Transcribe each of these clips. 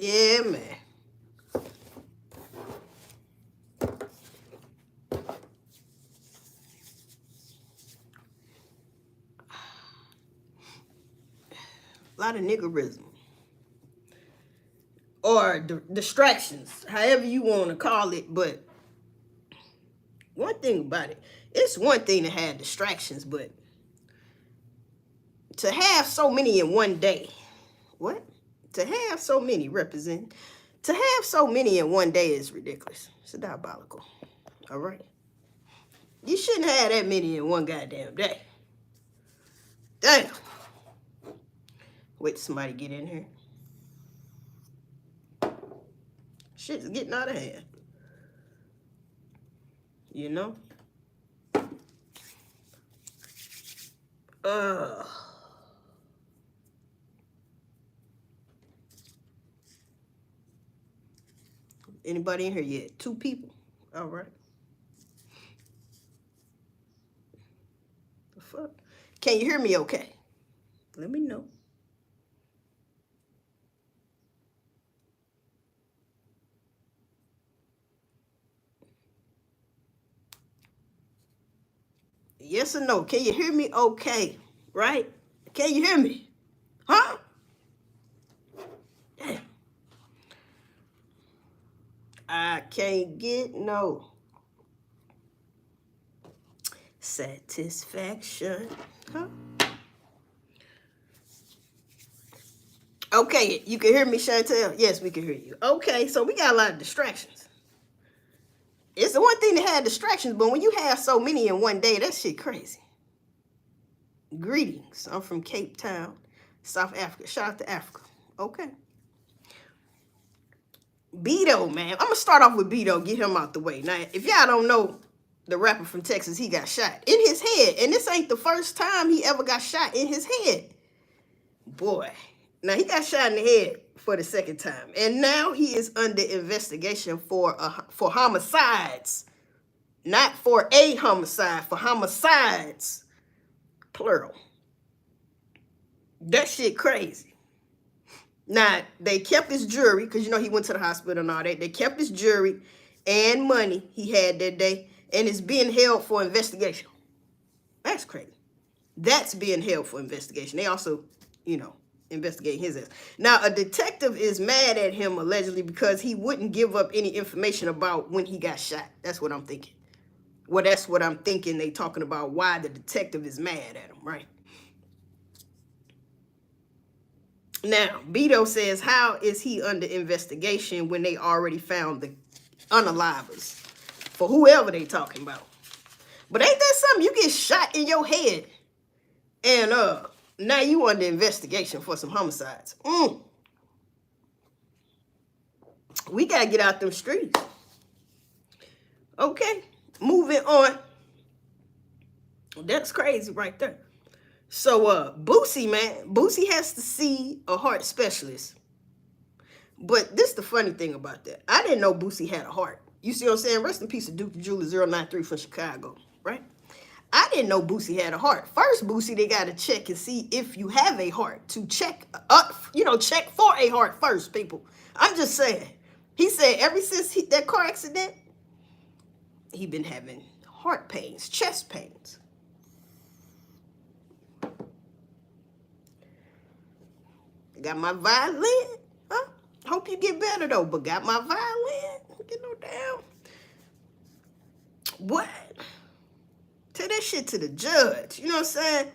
Yeah, man. A lot of niggerism. Or distractions, however you want to call it. But one thing about it, it's one thing to have distractions, but to have so many in one day, what? To have so many to have so many in one day is ridiculous. It's diabolical. All right? You shouldn't have that many in one goddamn day. Damn. Wait till somebody get in here. Shit's getting out of hand. You know? Anybody in here yet? 2 people. All right. The fuck? Can you hear me okay? Let me know. Yes or no? Can you hear me okay? Right? Can you hear me? Huh? Damn. I can't get no satisfaction. Huh? Okay, you can hear me, Chantel? Yes, we can hear you. Okay, so we got a lot of distractions. It's the one thing to have distractions, but when you have so many in one day, that shit crazy. Greetings. I'm from Cape Town, South Africa. Shout out to Africa. Okay. Beto, man. I'm going to start off with Beto, get him out the way. Now, if y'all don't know, the rapper from Texas, he got shot in his head. And this ain't the first time he ever got shot in his head. Boy. Now, he got shot in the head for the second time. And now he is under investigation for homicides. Not for a homicide, for homicides. Plural. That shit crazy. Now, they kept his jewelry, because, you know, he went to the hospital and all that. They kept his jewelry and money he had that day, and it's being held for investigation. That's crazy. That's being held for investigation. They also, you know, investigate his ass. Now, a detective is mad at him, allegedly, because he wouldn't give up any information about when he got shot. That's what I'm thinking. Well, that's what I'm thinking. They talking about why the detective is mad at him, right? Now, Beto says, how is he under investigation when they already found the unalivers for whoever they talking about? But ain't that something? You get shot in your head and now you under investigation for some homicides. We got to get out them streets. Okay, moving on. That's crazy right there. So, Boosie, man, Boosie has to see a heart specialist. But this is the funny thing about that. I didn't know Boosie had a heart. You see what I'm saying? Rest in peace to Duke Julie 093 from Chicago, right? I didn't know Boosie had a heart. First, Boosie, they got to check and see if you have a heart. To check up, you know, check for a heart first, people. I'm just saying. He said ever since that car accident, he been having heart pains, chest pains. Got my violin. Huh? Hope you get better, though. But got my violin. Get no damn. What? Tell that shit to the judge. You know what I'm saying?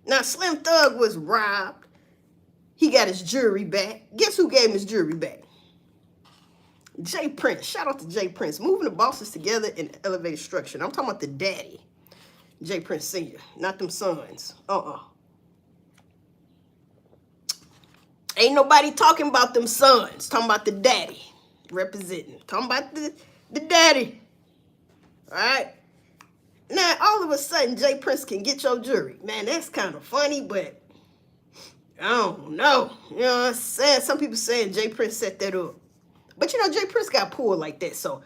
Now, Slim Thug was robbed. He got his jewelry back. Guess who gave him his jewelry back? Jay Prince. Shout out to Jay Prince. Moving the bosses together in elevated structure. I'm talking about the daddy. Jay Prince Sr. Not them sons. Ain't nobody talking about them sons. Talking about the daddy. Representing. Talking about the daddy. All right? Now, all of a sudden, Jay Prince can get your jewelry. Man, that's kind of funny, but I don't know. You know what I'm saying? Some people saying Jay Prince set that up. But, you know, Jay Prince got pulled like that. So,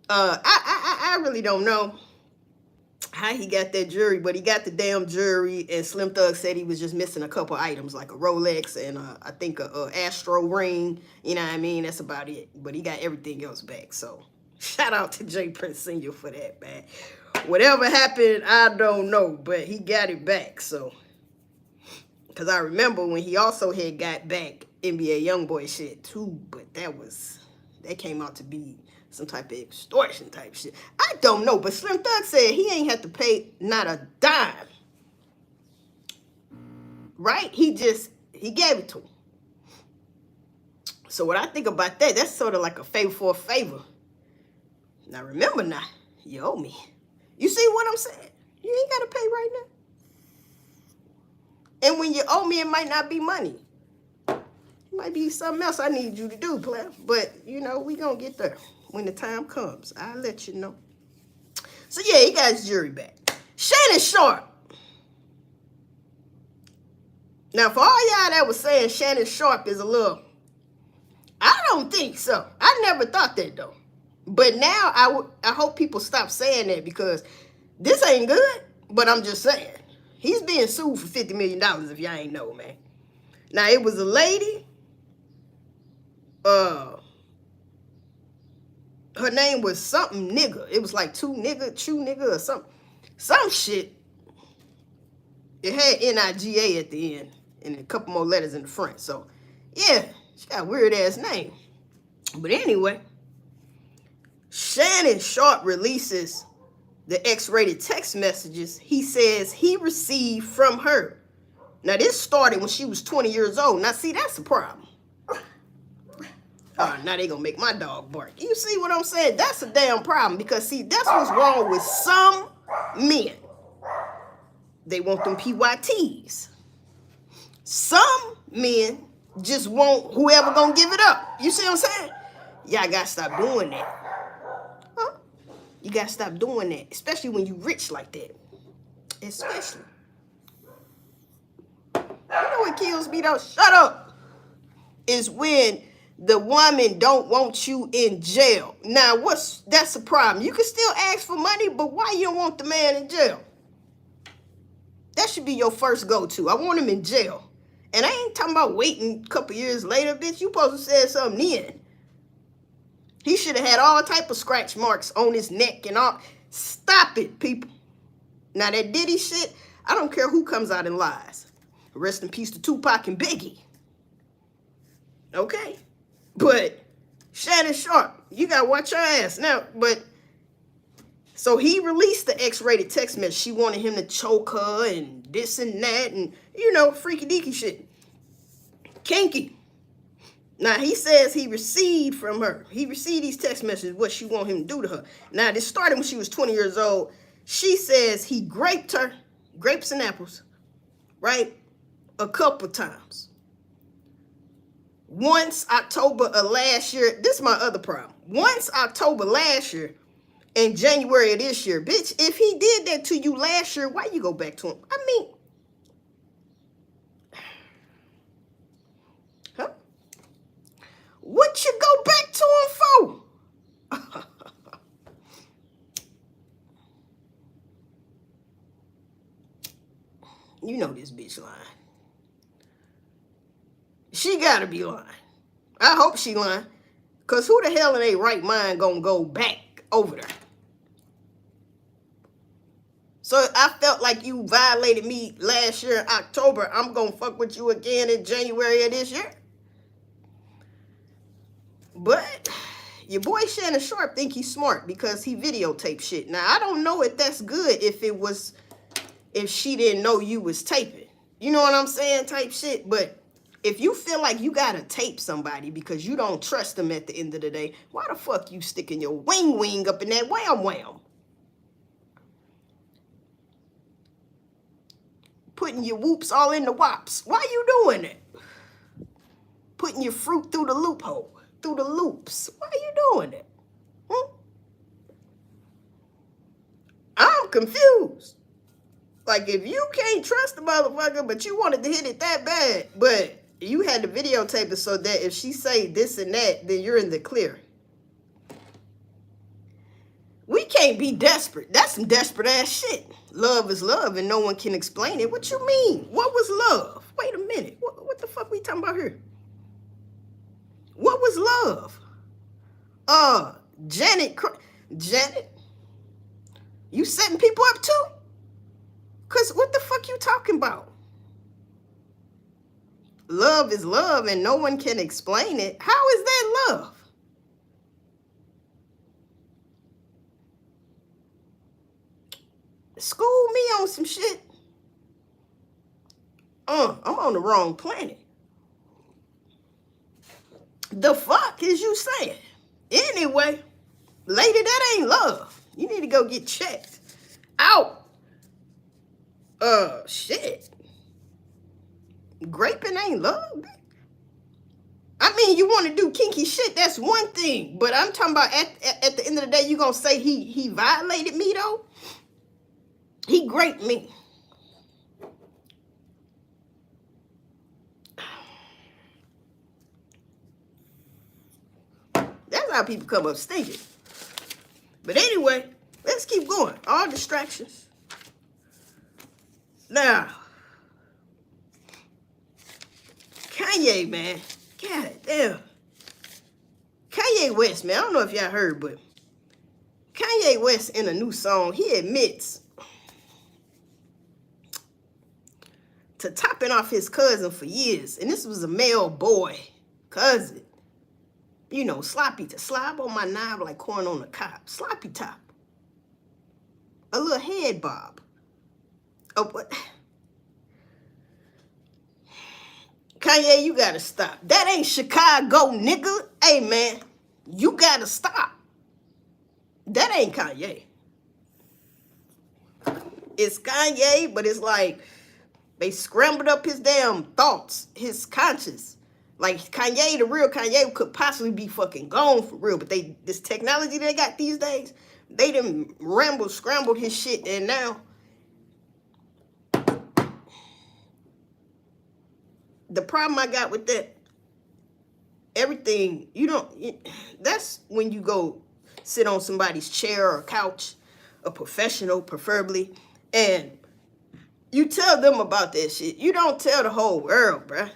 I really don't know how he got that jury, but he got the damn jury, and Slim Thug said he was just missing a couple items, like a Rolex and I think a Astro ring. You know what I mean? That's about it. But he got everything else back. So shout out to J. Prince Sr. for that, man. Whatever happened, I don't know, but he got it back. So, because I remember when he also had got back NBA YoungBoy shit too, but that came out to be some type of extortion type shit. I don't know, but Slim Thug said he ain't had to pay not a dime. Right? He gave it to him. So what I think about that, that's sort of like a favor for a favor. Now remember now, you owe me. You see what I'm saying? You ain't got to pay right now. And when you owe me, it might not be money. It might be something else I need you to do, player. But, you know, we going to get there. When the time comes, I'll let you know. So, yeah, he got his jury back. Shannon Sharpe. Now, for all y'all that was saying Shannon Sharpe is a little... I don't think so. I never thought that, though. But now, I hope people stop saying that because this ain't good, but I'm just saying. He's being sued for $50 million if y'all ain't know, man. Now, it was a lady. Her name was something nigga. It was like chew nigga or something. Some shit. It had Niga at the end and a couple more letters in the front. So, yeah, she got a weird ass name. But anyway, Shannon Sharpe releases the X-rated text messages he says he received from her. Now, this started when she was 20 years old. Now, see, that's the problem. Now they gonna make my dog bark. You see what I'm saying? That's a damn problem because, see, that's what's wrong with some men. They want them PYTs. Some men just want whoever gonna give it up. You see what I'm saying? Y'all gotta stop doing that. Huh? You gotta stop doing that, especially when you rich like that. Especially. You know what kills me though? Shut up. Is when the woman don't want you in jail. Now, that's a problem. You can still ask for money, but why you don't want the man in jail? That should be your first go-to. I want him in jail. And I ain't talking about waiting a couple years later, bitch. You supposed to say something then. He should have had all type of scratch marks on his neck and all. Stop it, people. Now, that Diddy shit, I don't care who comes out and lies. Rest in peace to Tupac and Biggie. Okay? But Shannon Sharpe, you gotta watch your ass now. But so he released the X-rated text message. She wanted him to choke her and this and that and, you know, freaky deaky shit. Kinky. Now he says he received from her. He received these text messages, what she want him to do to her. Now this started when she was 20 years old. She says he graped her, grapes and apples, right? A couple times. Once October of last year, this is my other problem. Once October last year and January of this year, bitch, if he did that to you last year, why you go back to him? I mean, huh? What you go back to him for? You know this bitch lying. She gotta be lying. I hope she lying. Because who the hell in their right mind gonna go back over there? So I felt like you violated me last year in October. I'm gonna fuck with you again in January of this year. But your boy Shannon Sharpe think he's smart because he videotaped shit. Now, I don't know if that's good if she didn't know you was taping. You know what I'm saying? Type shit. But if you feel like you gotta tape somebody because you don't trust them at the end of the day, why the fuck you sticking your wing up in that wham? Putting your whoops all in the wops. Why you doing it? Putting your fruit through the loophole, through the loops. Why you doing it? I'm confused. Like, if you can't trust the motherfucker, but you wanted to hit it that bad, but you had to videotape it so that if she say this and that, then you're in the clear. We can't be desperate. That's some desperate ass shit. Love is love and no one can explain it. What you mean? What was love? Wait a minute. What the fuck we talking about here? What was love? Uh, Janet, Janet, you setting people up too? Cause what the fuck you talking about? Love is love and no one can explain it. How is that love? School me on some shit. I'm on the wrong planet. The fuck is you saying? Anyway, lady, that ain't love. You need to go get checked out. Shit. Graping ain't love. I mean, you want to do kinky shit, that's one thing. But I'm talking about at the end of the day, you gonna say he violated me though? He graped me. That's how people come up stinking. But anyway, let's keep going. All distractions. Now, Kanye, man. God damn. Kanye West, man. I don't know if y'all heard, but Kanye West in a new song, he admits to topping off his cousin for years. And this was a male boy cousin. You know, sloppy to slob on my knob like corn on the cob. Sloppy top. A little head bob. Oh, what? Kanye, you gotta stop. That ain't Chicago, nigga. Hey, man, you gotta stop. That ain't Kanye. It's Kanye, but it's like they scrambled up his damn thoughts, his conscience. Like Kanye, the real Kanye could possibly be fucking gone for real, but this technology they got these days, they done scrambled his shit, and now the problem I got with that, everything, that's when you go sit on somebody's chair or couch, a professional preferably, and you tell them about that shit. You don't tell the whole world, bruh.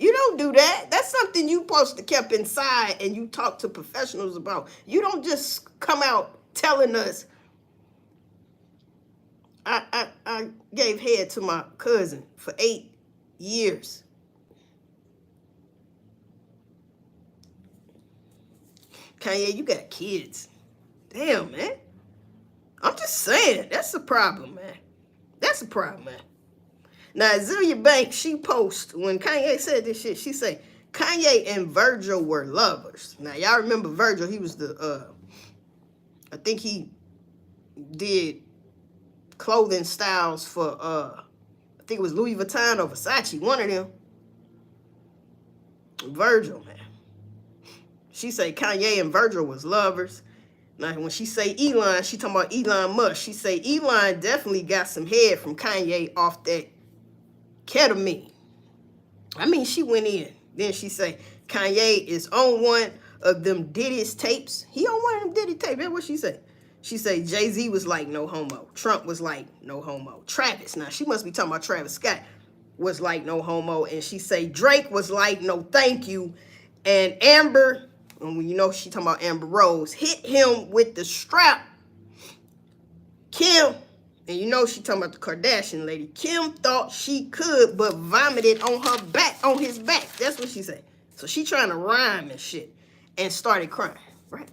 You don't do that. That's something you supposed to keep inside and you talk to professionals about. You don't just come out telling us, I gave head to my cousin for 8 years. Kanye, you got kids. Damn, man. I'm just saying, that's a problem, man. That's a problem, man. Now, Azealia Banks, she posts, when Kanye said this shit, she said, Kanye and Virgil were lovers. Now, y'all remember Virgil, he was I think he did clothing styles for, I think it was Louis Vuitton or Versace, one of them. Virgil, man. She say Kanye and Virgil was lovers. Now, when she say Elon, she talking about Elon Musk. She say Elon definitely got some head from Kanye off that ketamine. I mean, she went in. Then she say Kanye is on one of them Diddy's tapes. He on one of them Diddy tapes. That's what she said. She say Jay-Z was like, no homo. Trump was like, no homo. Travis, now she must be talking about Travis Scott, was like, no homo. And she say Drake was like, no thank you. And Amber, and you know she talking about Amber Rose, hit him with the strap. Kim, and you know she talking about the Kardashian lady. Kim thought she could, but vomited on her back, on his back. That's what she said. So she trying to rhyme and shit, and started crying, right?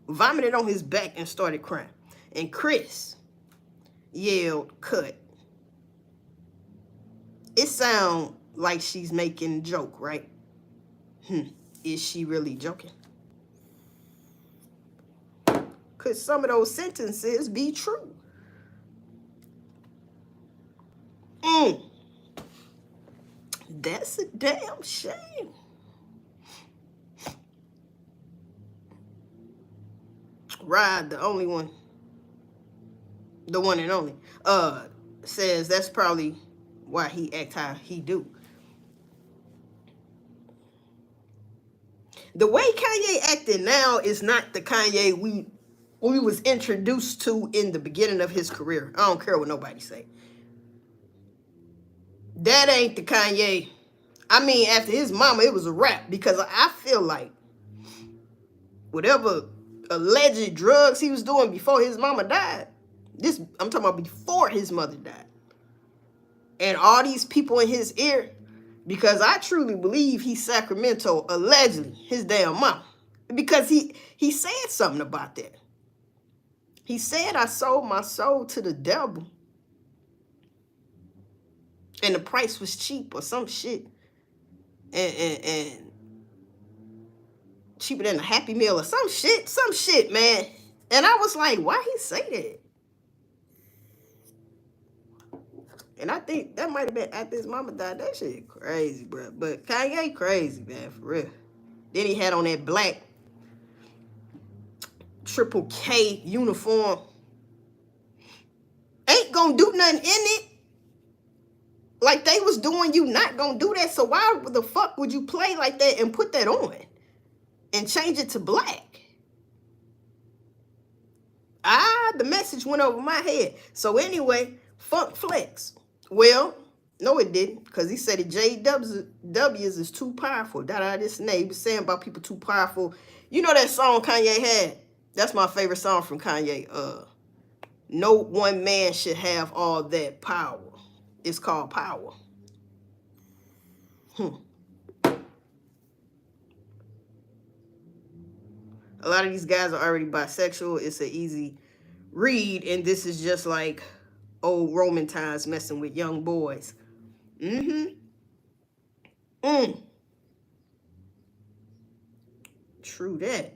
Vomited on his back and started crying. And Chris yelled, cut. It sound like she's making a joke, right? Is she really joking? Could some of those sentences be true? That's a damn shame. Rod, the only one, the one and only, says that's probably why he act how he do. The way Kanye acting now is not the Kanye we we was introduced to in the beginning of his career. I don't care what nobody say. That ain't the Kanye. I mean, after his mama, it was a wrap, because I feel like whatever alleged drugs he was doing before his mama died, this, I'm talking about before his mother died, and all these people in his ear, because I truly believe he's Sacramento, allegedly, his damn mama, because he said something about that. He said, I sold my soul to the devil, and the price was cheap or some shit, and cheaper than a Happy Meal or some shit, man. And I was like, why he say that? And I think that might have been after his mama died. That shit crazy, bro. But Kanye crazy, man, for real. Then he had on that black Triple K uniform. Ain't gonna do nothing in it. Like they was doing, you not gonna do that. So why the fuck would you play like that and put that on and change it to black? The message went over my head. So anyway, Funk Flex. Well, no it didn't, because he said the JWs is too powerful. This name he was saying about people too powerful. You know that song Kanye had? That's my favorite song from Kanye. No one man should have all that power. It's called Power. A lot of these guys are already bisexual. It's an easy read, and this is just like old Roman times messing with young boys. True that.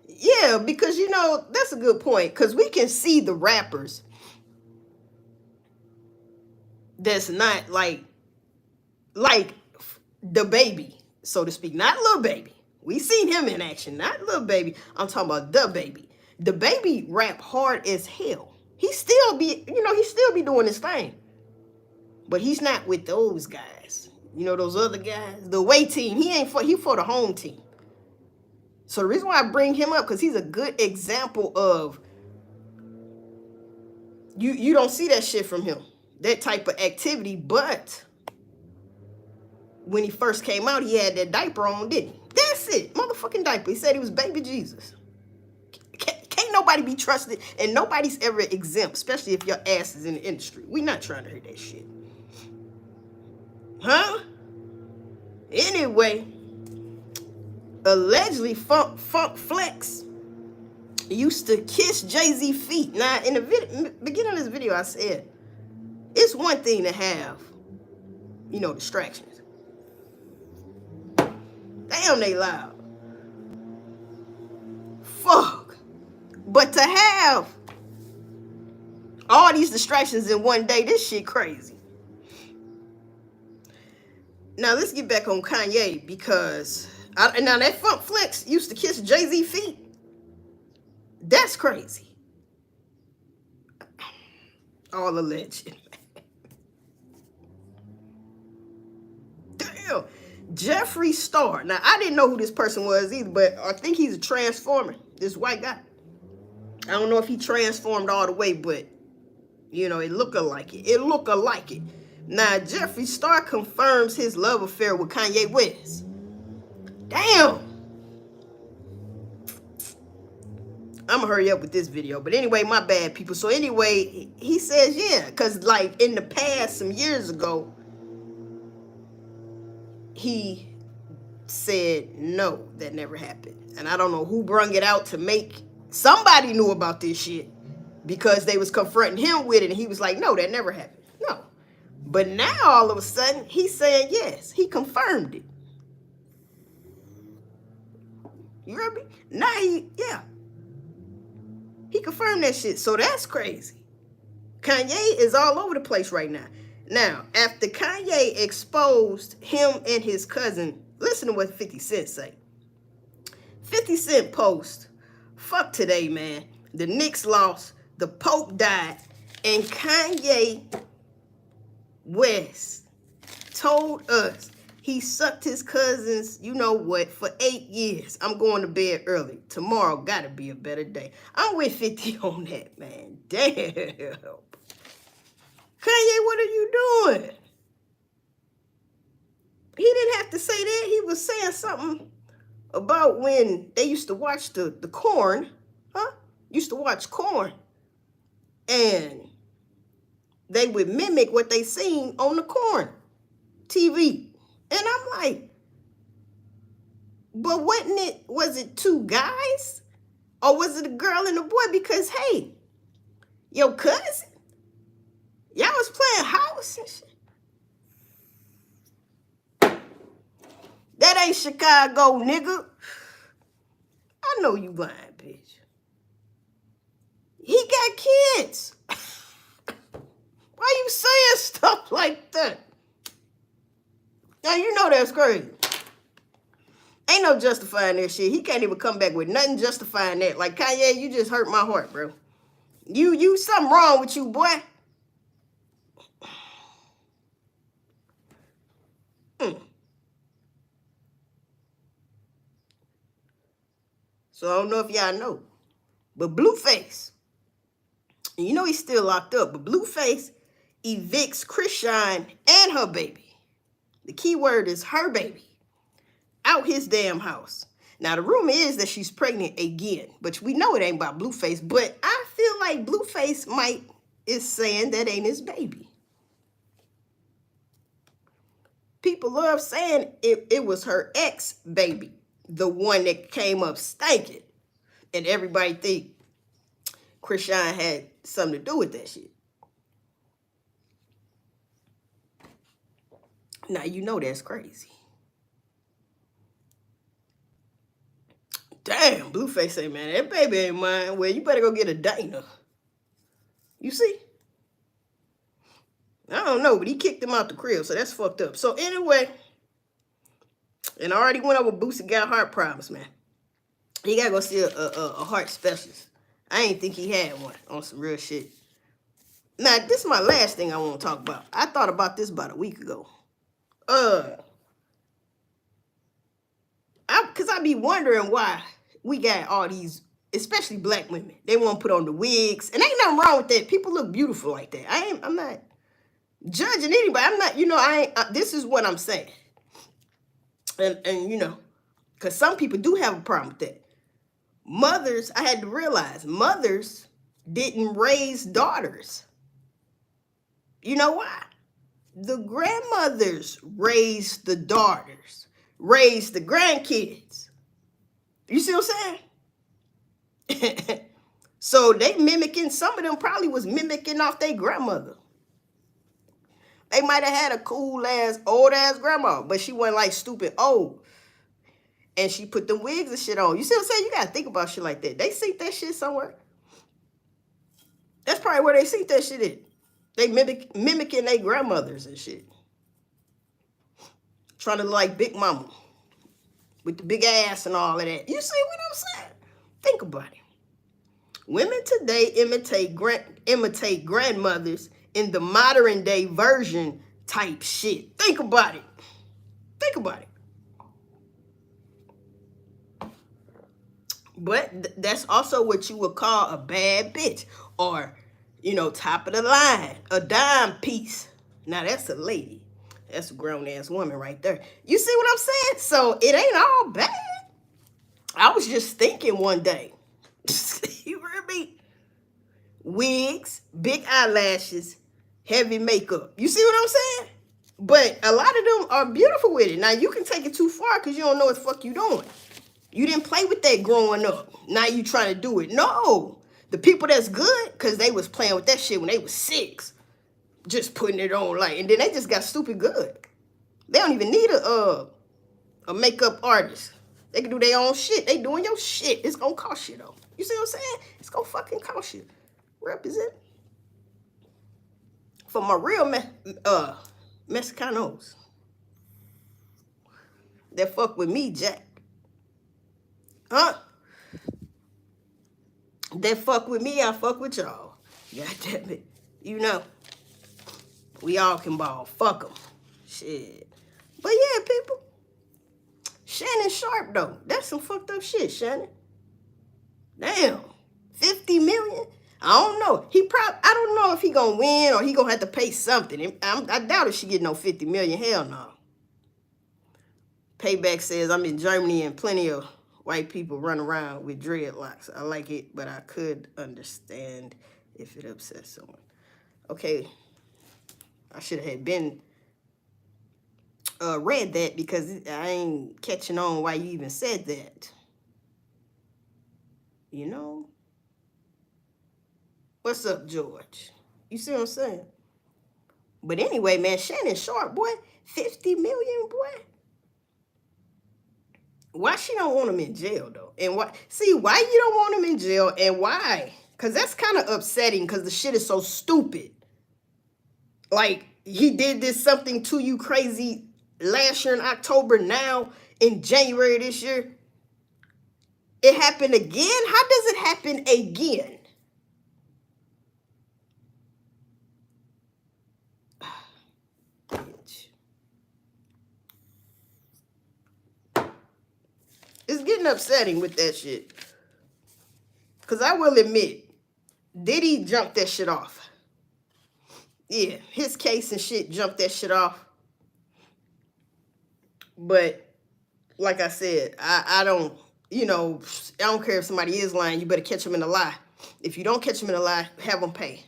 Yeah, because, you know, that's a good point, because we can see the rappers that's not like the baby, so to speak, not Lil Baby. We seen him in action, not Lil Baby. I'm talking about the baby. The baby rap hard as hell. He still be doing his thing. But he's not with those guys. You know, those other guys, the away team. He for the home team. So the reason why I bring him up, because he's a good example of, you don't see that shit from him, that type of activity. But when he first came out, he had that diaper on, didn't he? That's it, motherfucking diaper. He said he was baby Jesus. Can't nobody be trusted, and nobody's ever exempt, especially if your ass is in the industry. We not trying to hear that shit. Huh? Anyway, allegedly Funk Flex used to kiss Jay-Z feet. Now, in the beginning of this video, I said, it's one thing to have, you know, distractions. Damn, they loud. Fuck. But to have all these distractions in one day, this shit crazy. Now, let's get back on Kanye, because now that Funk Flex used to kiss Jay-Z feet. That's crazy. All alleged. Damn. Jeffree Star. Now, I didn't know who this person was either, but I think he's a transformer. This white guy. I don't know if he transformed all the way, but, you know, it look alike it. It look alike it. Now, Jeffree Star confirms his love affair with Kanye West. Damn. I'm gonna hurry up with this video. But anyway, my bad, people. So anyway, he says, yeah, because like in the past, some years ago, he said, no, that never happened. And I don't know who brung it out to make, somebody knew about this shit because they was confronting him with it. And he was like, no, that never happened. No. But now all of a sudden, he's saying yes. He confirmed it. You heard me? Now he confirmed that shit. So that's crazy. Kanye is all over the place right now. Now, after Kanye exposed him and his cousin, listen to what 50 Cent say. 50 Cent post, fuck today, man. The Knicks lost, the Pope died, and Kanye West told us He sucked his cousins, you know what, for 8 years. I'm going to bed early. Tomorrow gotta be a better day. I'm with 50 on that, man. Damn. Kanye, what are you doing? He didn't have to say that. He was saying something about when they used to watch the corn, huh? Used to watch corn. And they would mimic what they seen on the corn TV. And I'm like, but was it two guys? Or was it a girl and a boy? Because, hey, your cousin, y'all was playing house and shit. That ain't Chicago, nigga. I know you lying, bitch. He got kids. Why you saying stuff like that? Now, you know that's crazy. Ain't no justifying that shit. He can't even come back with nothing justifying that. Like, Kanye, you just hurt my heart, bro. You something wrong with you, boy. So I don't know if y'all know, but Blueface, you know he's still locked up, but Blueface evicts Christian and her baby. The key word is her baby. Out his damn house. Now, the rumor is that she's pregnant again, but we know it ain't about Blueface, but I feel like Blueface is saying that ain't his baby. People love saying it was her ex-baby, the one that came up stinking, and everybody think Christian had something to do with that shit. Now, you know that's crazy. Damn, Blueface say, man, that baby ain't mine. Well, you better go get a Dana. You see? I don't know, but he kicked him out the crib, so that's fucked up. So anyway, and I already went over Boosie got heart problems, man. He gotta go see a heart specialist. I ain't think he had one on some real shit. Now, this is my last thing I want to talk about. I thought about this about a week ago. Because I be wondering why we got all these, especially black women. They want to put on the wigs. And ain't nothing wrong with that. People look beautiful like that. I'm not judging anybody. I'm not, this is what I'm saying. And you know, because some people do have a problem with that. Mothers, I had to realize, mothers didn't raise daughters. You know why? The grandmothers raised the daughters, raised the grandkids. You see what I'm saying? So they mimicking, some of them probably was mimicking off their grandmother. They might have had a cool ass, old ass grandma, but she wasn't like stupid old. And she put the wigs and shit on. You see what I'm saying? You gotta think about shit like that. They see that shit somewhere. That's probably where they see that shit in. They mimicking their grandmothers and shit. Trying to look like Big Mama. With the big ass and all of that. You see what I'm saying? Think about it. Women today imitate grandmothers in the modern day version type shit. Think about it. Think about it. But that's also what you would call a bad bitch. Or, you know, top of the line. A dime piece. Now, that's a lady. That's a grown-ass woman right there. You see what I'm saying? So, it ain't all bad. I was just thinking one day. You heard me? Wigs, big eyelashes, heavy makeup. You see what I'm saying? But a lot of them are beautiful with it. Now, you can take it too far because you don't know what the fuck you doing. You didn't play with that growing up. Now you trying to do it. No. The people that's good, because they was playing with that shit when they was 6. Just putting it on like, and then they just got stupid good. They don't even need a makeup artist. They can do their own shit. They doing your shit. It's gonna cost you though. You see what I'm saying? It's gonna fucking cost you. Represent. For my real Mexicanos that fuck with me, Jack. Huh? That fuck with me, I fuck with y'all. God damn it. You know, we all can ball. Fuck them. Shit. But yeah, people. Shannon Sharpe, though. That's some fucked up shit, Shannon. Damn. 50 million? I don't know. I don't know if he gonna win or he gonna have to pay something. I doubt if she get no 50 million. Hell no. Payback says, I'm in Germany and plenty of white people run around with dreadlocks. I like it, but I could understand if it upsets someone. Okay. I should have been read that because I ain't catching on why you even said that. You know? What's up, George? You see what I'm saying? But anyway, man, Shannon Sharpe, boy, 50 million, boy. Why she don't want him in jail, though? And why you don't want him in jail and why? Because that's kind of upsetting because the shit is so stupid. Like, he did this something to you crazy last year in October, now in January this year. It happened again? How does it happen again? It's getting upsetting with that shit. Because I will admit, Diddy jumped that shit off. Yeah, his case and shit jumped that shit off. But, like I said, I don't, I don't care if somebody is lying. You better catch them in a lie. If you don't catch them in a lie, have them pay.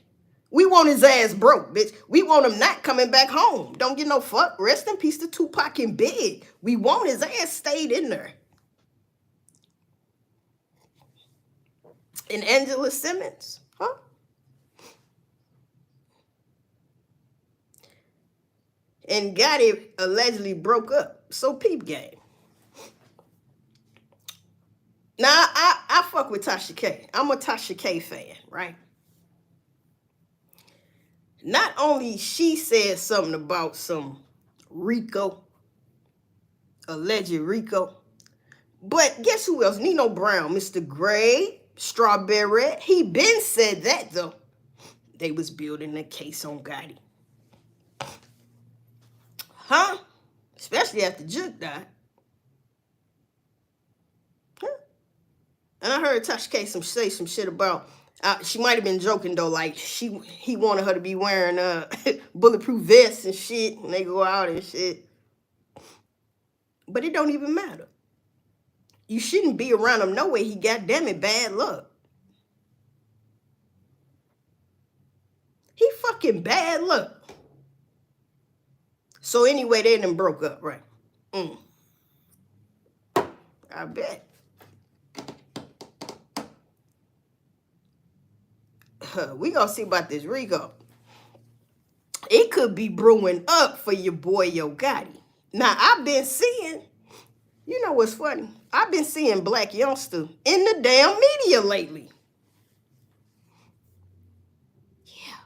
We want his ass broke, bitch. We want him not coming back home. Don't get no fuck. Rest in peace to Tupac and Big. We want his ass stayed in there. And Angela Simmons, huh? And Gotti allegedly broke up. So peep game. Now, I fuck with Tasha K. I'm a Tasha K fan, right? Not only she said something about some Rico, alleged Rico, but guess who else? Nino Brown, Mr. Gray, Strawberry. He been said that, though. They was building a case on Gotti. Huh? Especially after Juke died. Huh? And I heard Tasha K say some shit about, she might have been joking, though, like he wanted her to be wearing bulletproof vests and shit when they go out and shit. But it don't even matter. You shouldn't be around him no way. He goddamn it bad luck. He fucking bad luck. So anyway, they done broke up, right? I bet. We gonna see about this Rico. It could be brewing up for your boy Yo Gotti. Now, I've been seeing, you know what's funny? I've been seeing Black Youngster in the damn media lately. Yeah.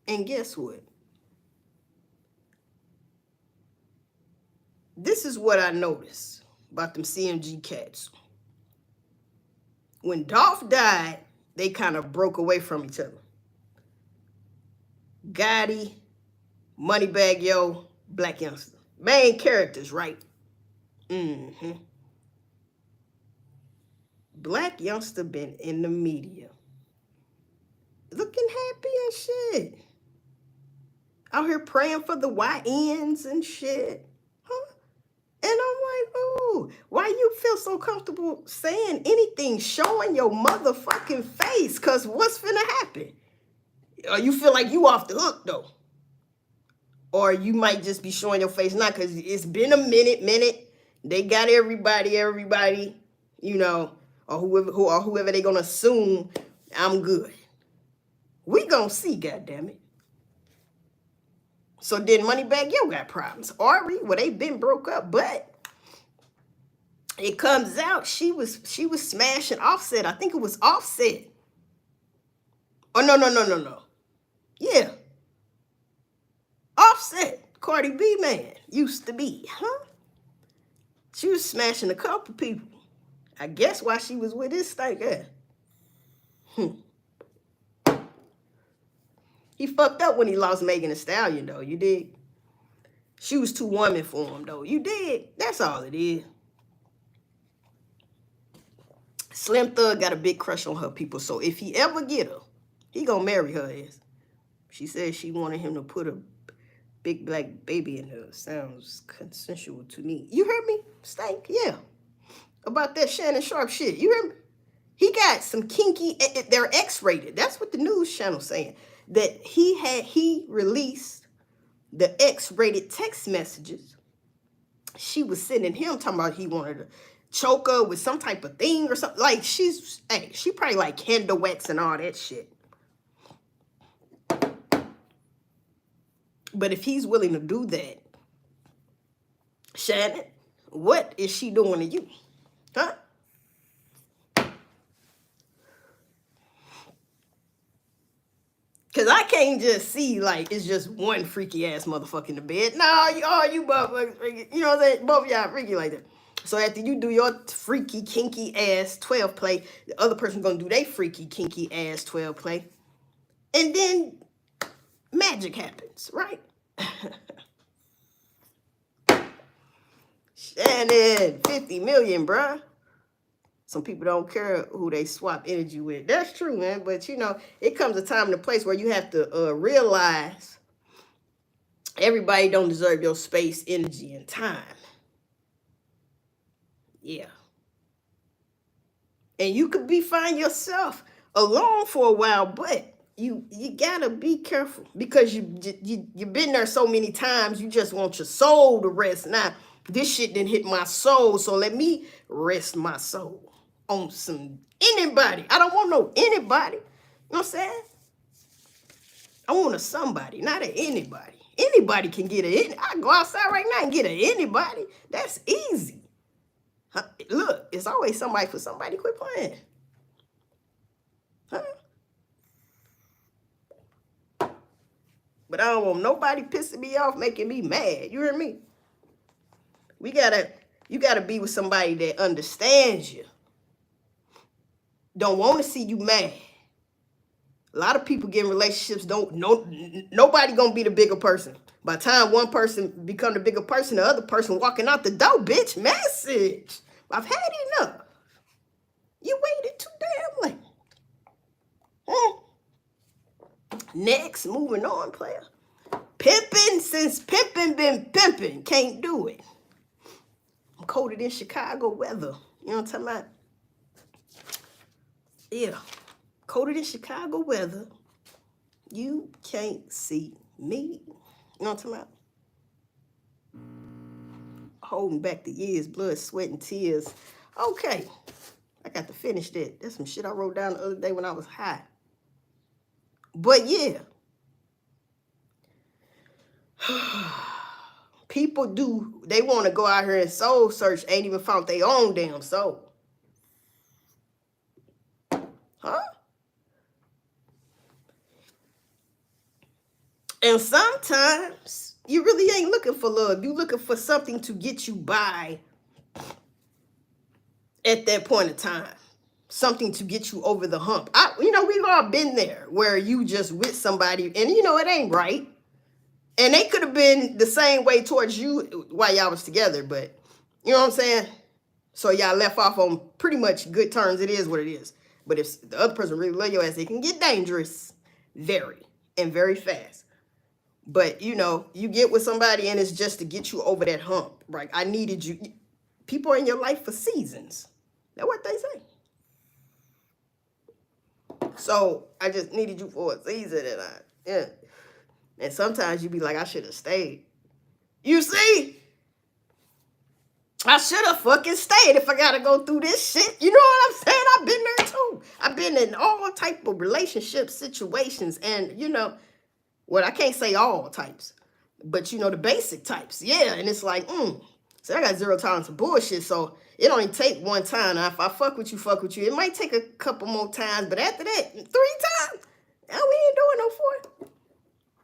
And guess what? This is what I noticed about them CMG cats. When Dolph died, they kind of broke away from each other. Gotti, Moneybagg Yo, Black Youngster. Main characters, right? Black Youngster been in the media. Looking happy and shit. Out here praying for the YNs and shit. Huh? And I'm like, ooh, why you feel so comfortable saying anything, showing your motherfucking face? Because what's finna happen? Or you feel like you off the hook, though? Or you might just be showing your face now because it's been a minute. They got everybody, or whoever they gonna assume I'm good. We gonna see, goddammit. So then Moneybagg Yo got problems. Ari, well, they been broke up, but it comes out she was smashing Offset. I think it was Offset. Oh, no. Yeah. Offset, Cardi B man, used to be, huh? She was smashing a couple people. I guess why she was with this stank ass. He fucked up when he lost Megan Thee Stallion, though, you dig? She was too woman for him, though. You did. That's all it is. Slim Thug got a big crush on her, people. So if he ever get her, he gonna marry her ass. She said she wanted him to put a big black baby in her. Sounds consensual to me. You heard me, Stank? Yeah. About that Shannon Sharpe shit. You heard me? He got some kinky, they're X-rated. That's what the news channel's saying. That he released the X-rated text messages. She was sending him talking about he wanted to choke her with some type of thing or something. Like she probably like candle wax and all that shit. But if he's willing to do that, Shannon, what is she doing to you? Huh? Because I can't just see, like, it's just one freaky ass motherfucker in the bed. No, you motherfuckers freaky. You know what I'm saying? Both of y'all freaky like that. So after you do your freaky, kinky ass 12 play, the other person gonna do their freaky, kinky ass 12 play. And then magic happens, right? Shannon, 50 million, bruh. Some people don't care who they swap energy with. That's true, man. But, you know, it comes a time and a place where you have to realize everybody don't deserve your space, energy, and time. Yeah. And you could find yourself alone for a while, but you gotta be careful because you've been there so many times. You just want your soul to rest. Now, this shit didn't hit my soul, so let me rest my soul on some anybody. I don't want no anybody. You know what I'm saying? I want a somebody, not an anybody. Anybody can get I can go outside right now and get anybody. That's easy. Look, it's always somebody for somebody. Quit playing. Huh? But I don't want nobody pissing me off, making me mad. You hear me? You gotta be with somebody that understands you. Don't want to see you mad. A lot of people get in relationships, nobody gonna be the bigger person. By the time one person become the bigger person, the other person walking out the door, bitch, message. I've had enough. You waited too damn late. Next, moving on, player. Pimping since pimping been pimping. Can't do it. I'm colder than Chicago weather. You know what I'm talking about? Yeah. Colder than Chicago weather. You can't see me. You know what I'm talking about? Holding back the years, blood, sweat, and tears. Okay. I got to finish that. That's some shit I wrote down the other day when I was high. But yeah. People they want to go out here and soul search, ain't even found their own damn soul. Huh? And sometimes you really ain't looking for love. You looking for something to get you by at that point in time. Something to get you over the hump. We've all been there where you just with somebody and it ain't right. And they could have been the same way towards you while y'all was together, but you know what I'm saying? So y'all left off on pretty much good terms. It is what it is. But if the other person really love your ass, it can get dangerous very fast. But, you get with somebody and it's just to get you over that hump. Right? I needed you. People are in your life for seasons. That's what they say. So I just needed you for a season and sometimes you be like, I should have stayed. You see? I should have fucking stayed if I gotta go through this shit. You know what I'm saying? I've been there too. I've been in all type of relationship situations and, I can't say all types, but, the basic types. Yeah, and it's like, so I got zero tolerance for bullshit, so it only take one time. Now, if I fuck with you. It might take a couple more times, but after that, 3 times, now we ain't doing no 4.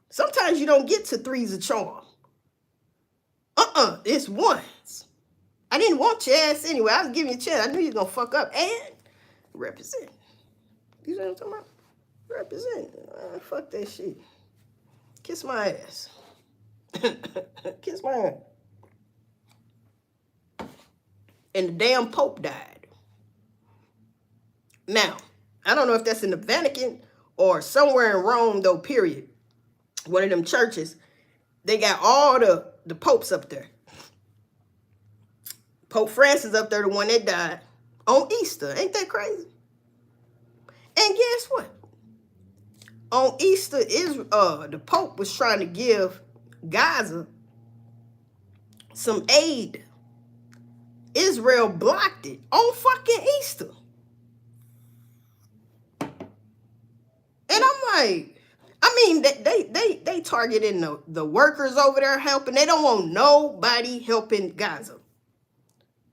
Sometimes you don't get to 3's a charm. It's once. I didn't want your ass anyway. I was giving you a chance. I knew you was gonna fuck up and represent. You know what I'm talking about? Represent. Fuck that shit. Kiss my ass. Kiss my hand. And the damn Pope died. Now, I don't know if that's in the Vatican or somewhere in Rome, though, period. One of them churches. They got all the popes up there. Pope Francis up there, the one that died on Easter. Ain't that crazy? And guess what? On Easter, the Pope was trying to give Gaza some aid. Israel blocked it on fucking Easter. And I'm like, I mean, they targeting the workers over there helping. They don't want nobody helping Gaza.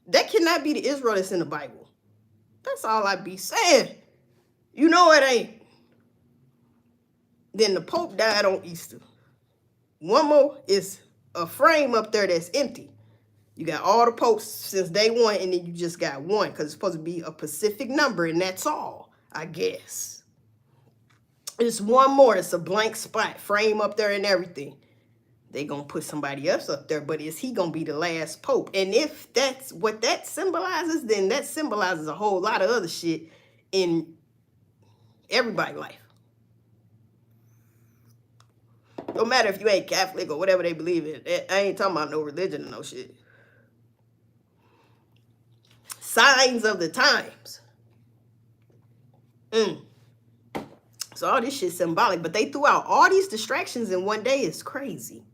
That cannot be the Israel that's in the Bible. That's all I be saying. You know it ain't. Then the Pope died on Easter. One more is a frame up there that's empty. You got all the popes since day one, and then you just got one because it's supposed to be a specific number, and that's all, I guess. It's one more. It's a blank spot, frame up there and everything. They gonna put somebody else up there, but is he gonna be the last pope? And if that's what that symbolizes, then that symbolizes a whole lot of other shit in everybody's life. No matter if you ain't Catholic or whatever they believe in. I ain't talking about no religion or no shit. Signs of the times. So all this shit's symbolic, but they threw out all these distractions in one day. It's crazy.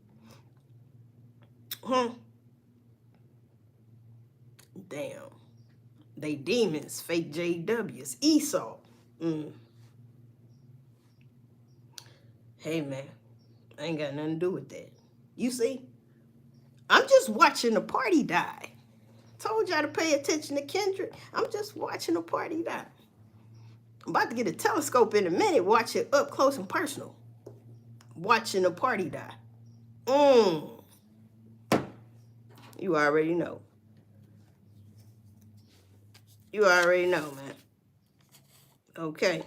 Damn. They demons, fake JWs, Esau. Hey, man. I ain't got nothing to do with that. You see? I'm just watching the party die. Told y'all to pay attention to Kendrick. I'm just watching the party die. I'm about to get a telescope in a minute, watch it up close and personal. Watching the party die. You already know. You already know, man. Okay.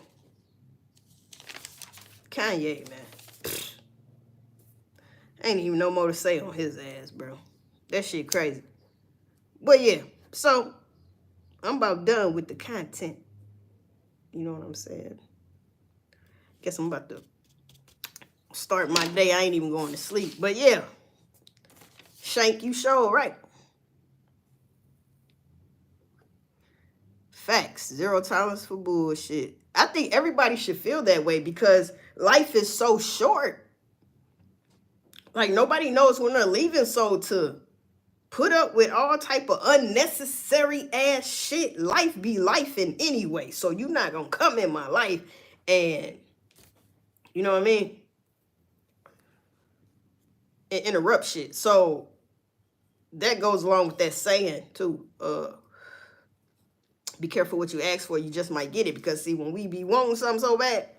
Kanye, man. Ain't even no more to say on his ass, bro. That shit crazy. But yeah, so I'm about done with the content. You know what I'm saying? Guess I'm about to start my day. I ain't even going to sleep. But yeah, Shank, you sure right. Facts. Zero tolerance for bullshit. I think everybody should feel that way because life is so short. Like, nobody knows when they're leaving, so to put up with all type of unnecessary ass shit, life be life in anyway. So you're not going to come in my life and, you know what I mean, and interrupt shit. So that goes along with that saying, too. Be careful what you ask for. You just might get it. Because, see, when we be wanting something so bad,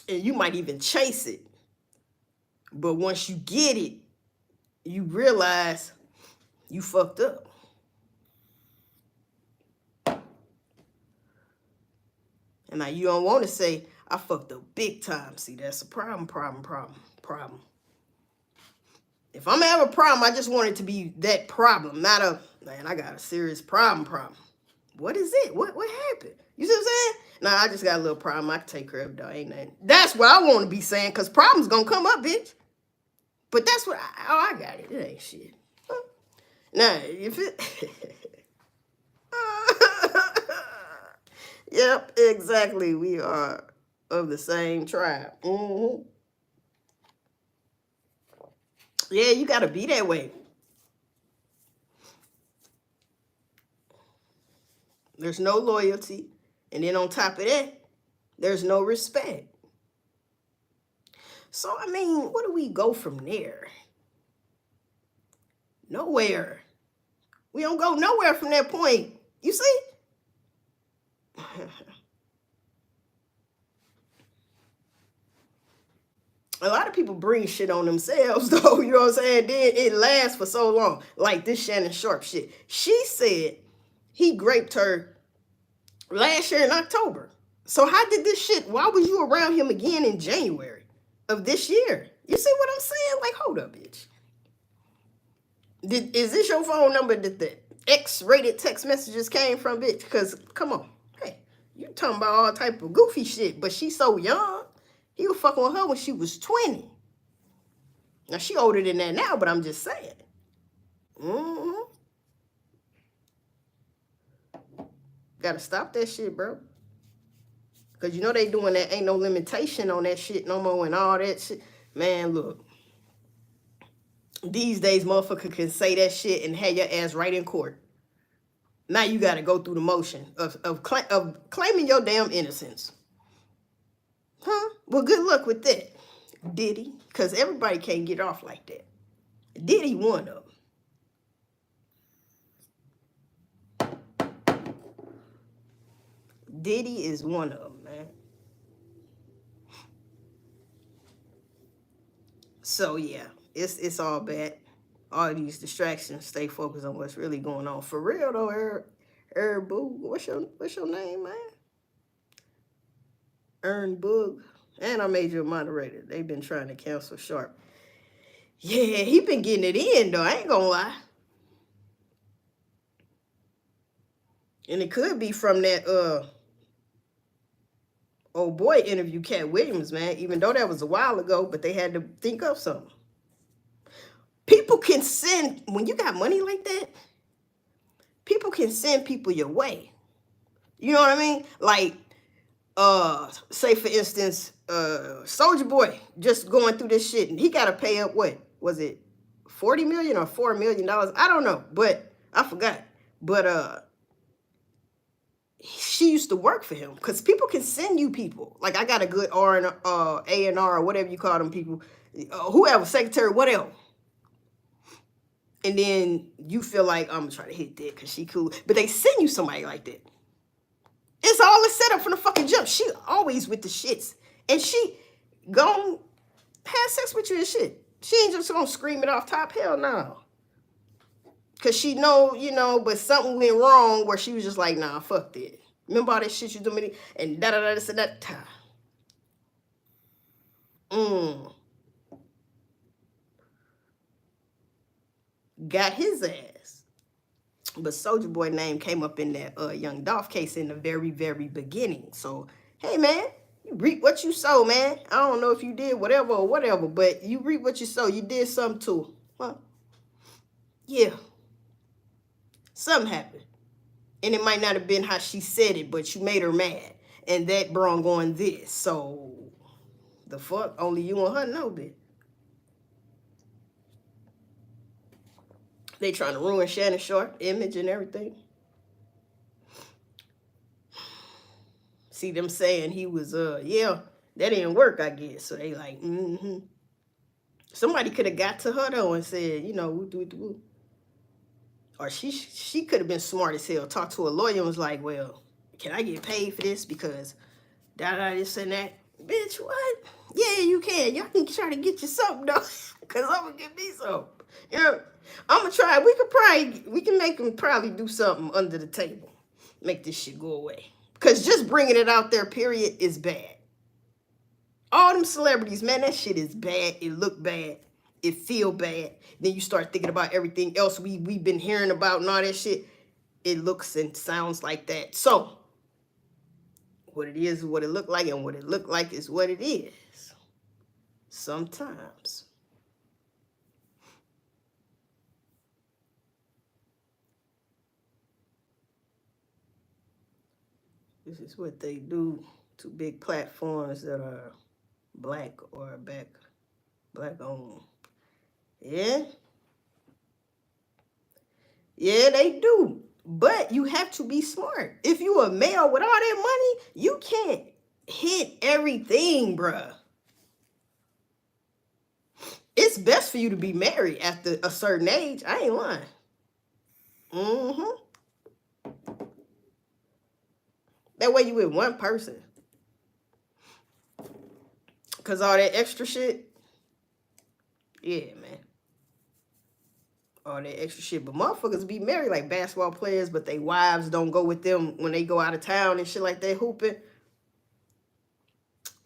and you might even chase it, but once you get it, you realize you fucked up. And now you don't want to say, I fucked up big time. See, that's a problem. If I'm going to have a problem, I just want it to be that problem, not a, man, I got a serious problem. What is it? What happened? You see what I'm saying? Nah, I just got a little problem. I can take care of it, though. Ain't nothing. That's what I want to be saying, because problems going to come up, bitch. But that's what I got it. It ain't shit. Now, if it... Yep, exactly. We are of the same tribe. Yeah, you got to be that way. There's no loyalty. And then on top of that, there's no respect. So, I mean, where do we go from there? Nowhere. We don't go nowhere from that point. You see? A lot of people bring shit on themselves, though. You know what I'm saying? Then it lasts for so long. Like this Shannon Sharpe shit. She said he raped her last year in October. So how did this shit, why was you around him again in January? of this year. You see what I'm saying? Like, hold up, bitch. Is this your phone number that the X-rated text messages came from, bitch? Because, come on. Hey, you talking about all type of goofy shit, but she's so young. He was fucking with her when she was 20. Now, she older than that now, but I'm just saying. Mm-hmm. Gotta stop that shit, bro. Because you know they doing that. Ain't no limitation on that shit no more and all that shit. Man, look. These days, motherfucker can say that shit and have your ass right in court. Now you got to go through the motion of claiming your damn innocence. Huh? Well, good luck with that, Diddy. Because everybody can't get off like that. Diddy one of them. Diddy is one of them, man. So, yeah, it's all bad. All these distractions, stay focused on what's really going on. For real, though, Boo, what's your name, man? Boog. And I made you a moderator. They've been trying to cancel Sharpe. Yeah, he been getting it in, though. I ain't gonna lie. And it could be from that old boy interview, Cat Williams, man. Even though that was a while ago, but they had to think of something. People can send, when you got money like that, people can send people your way. You know what I mean? Like, say for instance, Soulja Boy just going through this shit and he got to pay up, what was it, 40 million or $4 million? I don't know, but I forgot. But she used to work for him because people can send you people. Like, I got a good A&R or whatever you call them people, whoever, secretary, whatever. And then you feel like, I'm gonna try to hit that because she cool. But they send you somebody like that. It's all a setup from the fucking jump. She always with the shits. And she gon' have sex with you and shit. She ain't just gonna scream it off top. Hell no. Because she know, but something went wrong where she was just like, nah, fuck that. Remember all that shit you doing? And da-da-da, this and that. Got his ass. But Soulja Boy name came up in that Young Dolph case in the very, very beginning. So, hey, man, you reap what you sow, man. I don't know if you did whatever, but you reap what you sow. You did something too. Huh? Yeah. Something happened. And it might not have been how she said it, but you made her mad. And that brought going this. So, the fuck? Only you and her know that. They trying to ruin Shannon Sharpe image and everything. See them saying he was, yeah, that didn't work, I guess. So they like, Somebody could have got to her, though, and said, woo. Or she could have been smart as hell, talked to a lawyer and was like, well, can I get paid for this? Because da-da, this and that. Bitch, what? Yeah, you can. Y'all can try to get you something, though, because I'm going to get me something. I'm going to try. We can make them probably do something under the table. Make this shit go away. Because just bringing it out there, period, is bad. All them celebrities, man, that shit is bad. It look bad. It feel bad. Then you start thinking about everything else we've been hearing about and all that shit. It looks and sounds like that. So, what it is what it look like, and what it look like is what it is. Sometimes. This is what they do to big platforms that are black or black owned. Yeah. Yeah, they do. But you have to be smart. If you a male with all that money, you can't hit everything, bruh. It's best for you to be married after a certain age. I ain't lying. That way you with one person. Because all that extra shit, yeah, man. All that extra shit. But motherfuckers be married like basketball players, but they wives don't go with them when they go out of town and shit like that, hooping.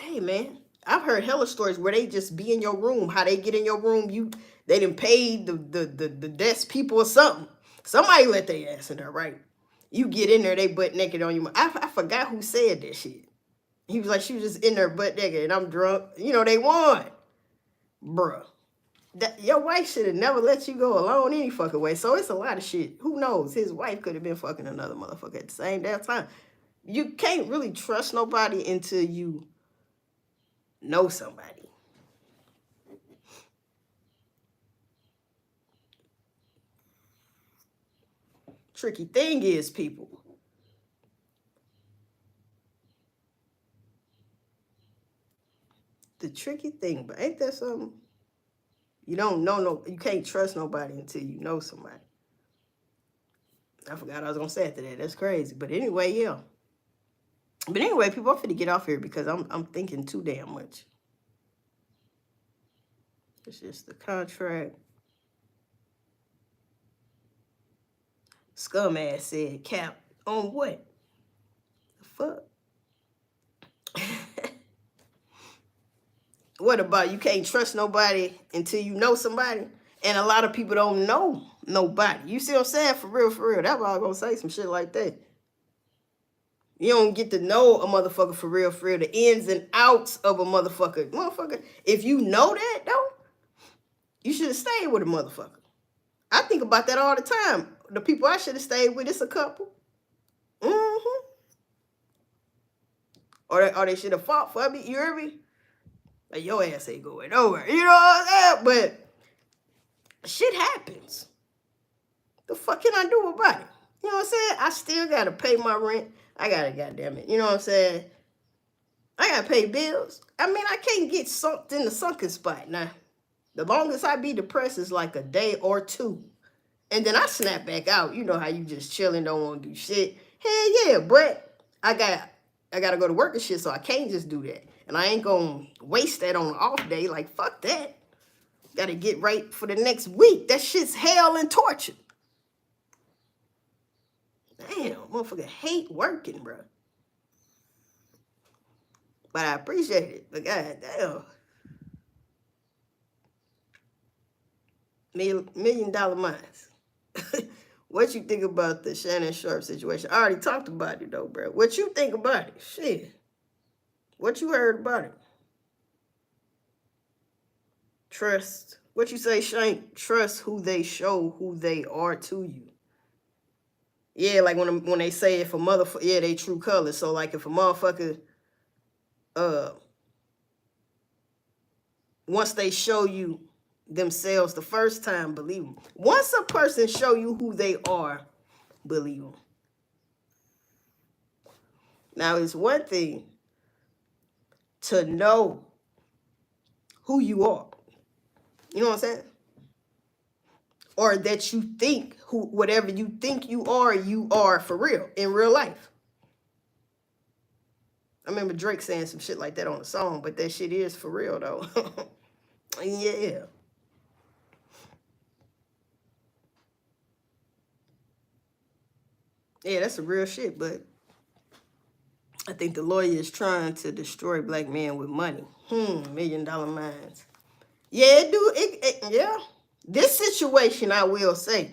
Hey, man, I've heard hella stories where they just be in your room. How they get in your room, they done paid the desk people or something. Somebody let their ass in there, right? You get in there, they butt naked on you. I forgot who said that shit. He was like, she was just in there butt naked, and I'm drunk. You know, they won. Bruh. Your wife should have never let you go alone any fucking way. So it's a lot of shit. Who knows? His wife could have been fucking another motherfucker at the same damn time. You can't really trust nobody until you know somebody. Tricky thing is, people, the tricky thing, but ain't that something? You don't know you can't trust nobody until you know somebody. I forgot what I was gonna say after that. That's crazy. But anyway, yeah. But anyway, people, I'm finna get off here because I'm thinking too damn much. It's just the contract. Scum ass said, cap on what? The fuck? What about you can't trust nobody until you know somebody? And a lot of people don't know nobody. You see what I'm saying? For real, for real. That's why I'm gonna say some shit like that. You don't get to know a motherfucker for real, the ins and outs of a motherfucker. Motherfucker, if you know that, though, you should have stayed with a motherfucker. I think about that all the time. The people I should have stayed with, it's a couple. Mm-hmm. Or they should have fought for me, you hear me? Like, your ass ain't going nowhere. You know what I'm saying? But shit happens. The fuck can I do about it? You know what I'm saying? I still got to pay my rent. I got to, goddamn it. You know what I'm saying? I got to pay bills. I mean, I can't get sucked in the sunken spot. Now, the longest I be depressed is like a day or two. And then I snap back out. You know how you just chilling, don't want to do shit. Hell yeah, but I got to go to work and shit, so I can't just do that. And I ain't going to waste that on an off day. Like, fuck that. Got to get right for the next week. That shit's hell and torture. Damn, motherfucker hate working, bro. But I appreciate it. But goddamn. $1 million minds. What you think about the Shannon Sharpe situation? I already talked about it, though, bro. What you think about it? Shit. What you heard about it? Trust. What you say, Shane? Trust who they show who they are to you. Yeah, like when they say if a motherfucker, yeah, they true colors. So like if a motherfucker, once they show you themselves the first time, believe them. Once a person show you who they are, believe them. Now it's one thing to know who you are. You know what I'm saying? Or that you think whatever you think you are for real, in real life. I remember Drake saying some shit like that on a song, but that shit is for real, though. Yeah. Yeah, that's some real shit, but I think the lawyer is trying to destroy black men with money. $1 million minds. Yeah, dude. Yeah. This situation, I will say,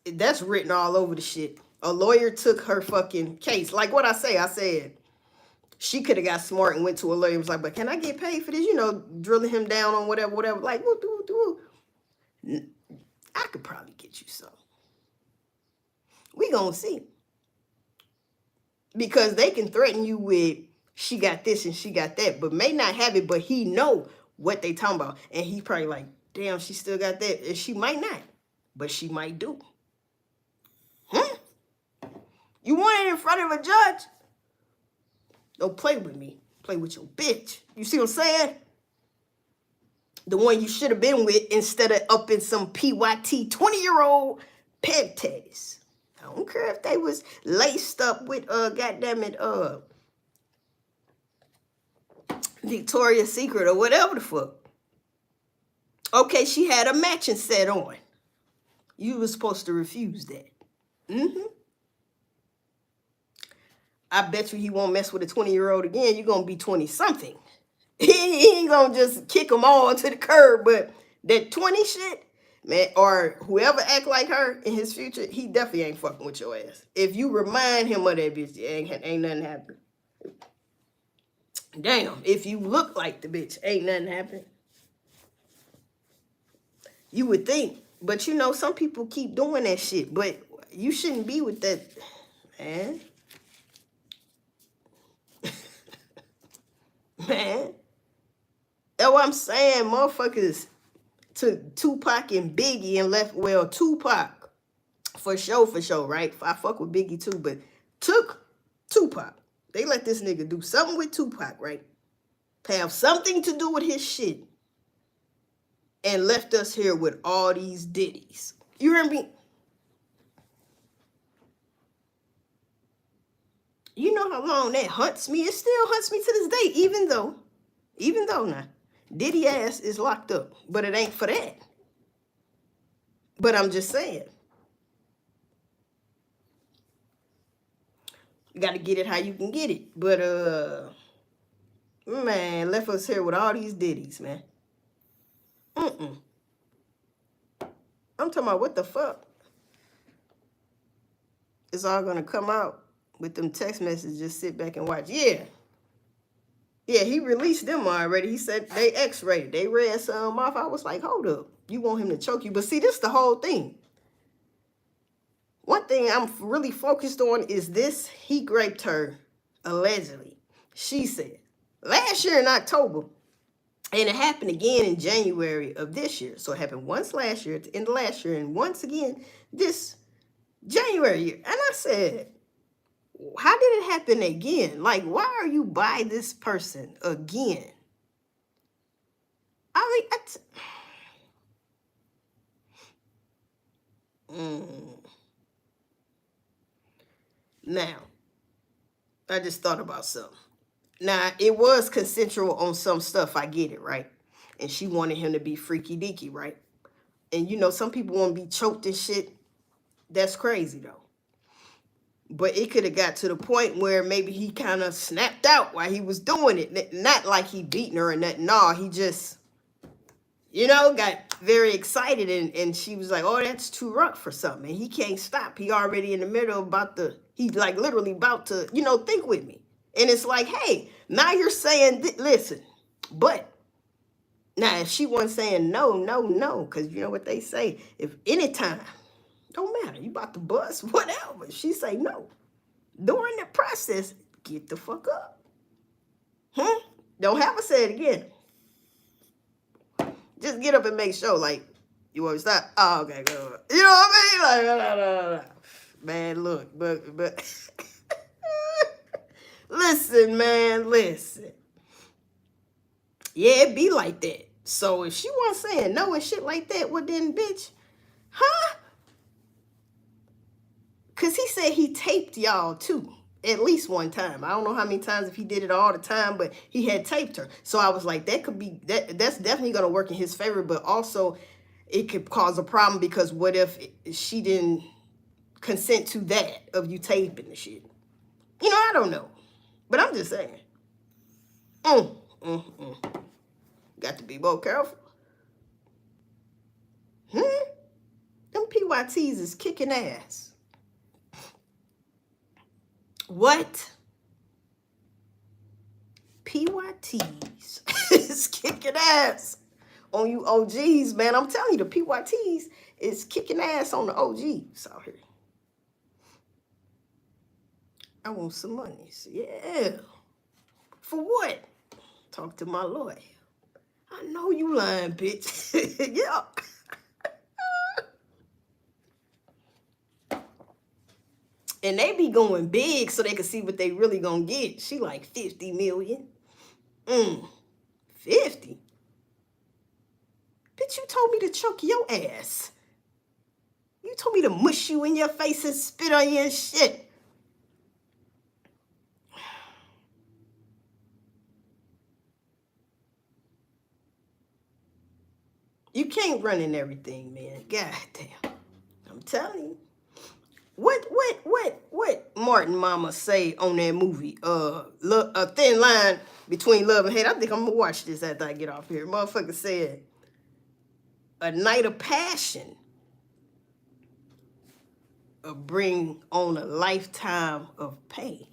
that's written all over the shit. A lawyer took her fucking case. Like what I said, she could have got smart and went to a lawyer and was like, but can I get paid for this? You know, drilling him down on whatever. Like, I could probably get you some. We gonna see. Because they can threaten you with, she got this and she got that, but may not have it, but he know what they talking about. And he probably like, damn, she still got that. And she might not, but she might do. You want it in front of a judge? Don't play with me. Play with your bitch. You see what I'm saying? The one you should have been with instead of up in some PYT 20-year-old panties. I don't care if they was laced up with Victoria's Secret or whatever the fuck. Okay, she had a matching set on. You were supposed to refuse that. I bet you he won't mess with a 20-year-old again. You're going to be 20-something. He ain't gonna just kick them all to the curb, but that 20 shit, man, or whoever act like her in his future, he definitely ain't fucking with your ass. If you remind him of that bitch, ain't nothing happening. Damn, if you look like the bitch, ain't nothing happening. You would think, but you know, some people keep doing that shit, but you shouldn't be with that, man. Man, that's what I'm saying. Motherfuckers took Tupac and Biggie and left, well, Tupac for sure, right? I fuck with Biggie too, but took Tupac. They let this nigga do something with Tupac, right? Have something to do with his shit. And left us here with all these ditties. You hear me? You know how long that hunts me? It still hunts me to this day, even though now, Diddy ass is locked up. But it ain't for that. But I'm just saying. You gotta get it how you can get it. But man, left us here with all these ditties, man. I'm talking about what the fuck? It's all gonna come out with them text messages. Just sit back and watch. Yeah, he released them already. He said they X-rated. They read some off. I was like, hold up. You want him to choke you? But see, this the whole thing. One thing I'm really focused on is this. He raped her, allegedly. She said. Last year in October. And it happened again in January of this year. So it happened once last year, at the end of last year, and once again this January year. And I said, how did it happen again? Like, why are you by this person again? I mean, now, I just thought about something. Now, it was consensual on some stuff. I get it, right? And she wanted him to be freaky deaky, right? And you know, some people want to be choked and shit. That's crazy, though. But it could have got to the point where maybe he kind of snapped out while he was doing it. Not like he beating her or nothing. No, he just, you know, got very excited. And she was like, oh, that's too rough for something. And he can't stop. He already in the middle he's like literally about to, you know, think with me. And it's like, hey, now you're saying, listen, but now if she wasn't saying no, because you know what they say, if anytime, don't matter, you about to bust, whatever. She say no. During the process, get the fuck up. Don't have to say it again. Just get up and make sure, like, you want to stop? Oh, okay, go. You know what I mean? Like, no. Man, look, but listen, man, listen. Yeah, it be like that. So if she wasn't saying no and shit like that, well then, bitch, huh? Because he said he taped y'all too. At least one time. I don't know how many times, if he did it all the time, but he had taped her. So I was like, that could be, that's definitely going to work in his favor, but also it could cause a problem because what if she didn't consent to that of you taping the shit? You know, I don't know. But I'm just saying. Got to be more careful. Them PYTs is kicking ass. What? PYTs is kicking ass on you OGs, man. I'm telling you, the PYTs is kicking ass on the OGs out here. I want some money. Yeah. For what? Talk to my lawyer. I know you lying, bitch. Yeah. And they be going big so they can see what they really gonna get. She like 50 million. 50? Bitch, you told me to choke your ass. You told me to mush you in your face and spit on your shit. You can't run in everything, man. God damn. I'm telling you. What Martin Mama say on that movie? A thin line between love and hate. I think I'm gonna watch this after I get off here. Motherfucker said, a night of passion bring on a lifetime of pain.